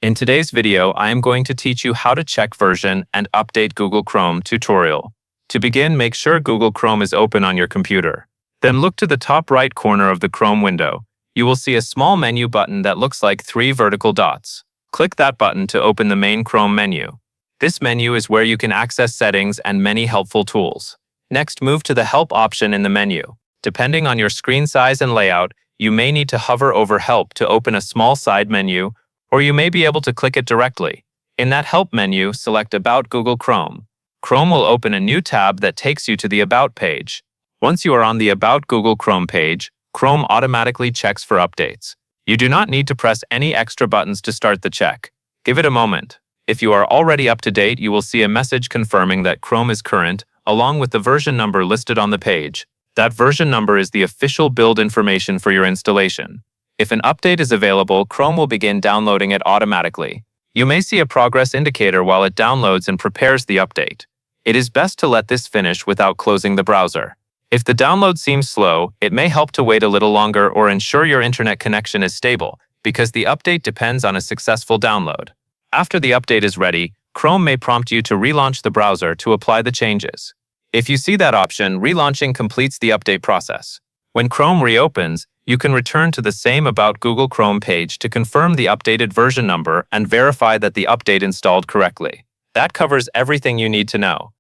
In today's video, I am going to teach you how to check version and update Google Chrome tutorial. To begin, make sure Google Chrome is open on your computer. Then look to the top right corner of the Chrome window. You will see a small menu button that looks like 3 vertical dots. Click that button to open the main Chrome menu. This menu is where you can access settings and many helpful tools. Next, move to the Help option in the menu. Depending on your screen size and layout, you may need to hover over Help to open a small side menu, or you may be able to click it directly. In that Help menu, select About Google Chrome. Chrome will open a new tab that takes you to the About page. Once you are on the About Google Chrome page, Chrome automatically checks for updates. You do not need to press any extra buttons to start the check. Give it a moment. If you are already up to date, you will see a message confirming that Chrome is current, along with the version number listed on the page. That version number is the official build information for your installation. If an update is available, Chrome will begin downloading it automatically. You may see a progress indicator while it downloads and prepares the update. It is best to let this finish without closing the browser. If the download seems slow, it may help to wait a little longer or ensure your internet connection is stable, because the update depends on a successful download. After the update is ready, Chrome may prompt you to relaunch the browser to apply the changes. If you see that option, relaunching completes the update process. When Chrome reopens, you can return to the same About Google Chrome page to confirm the updated version number and verify that the update installed correctly. That covers everything you need to know.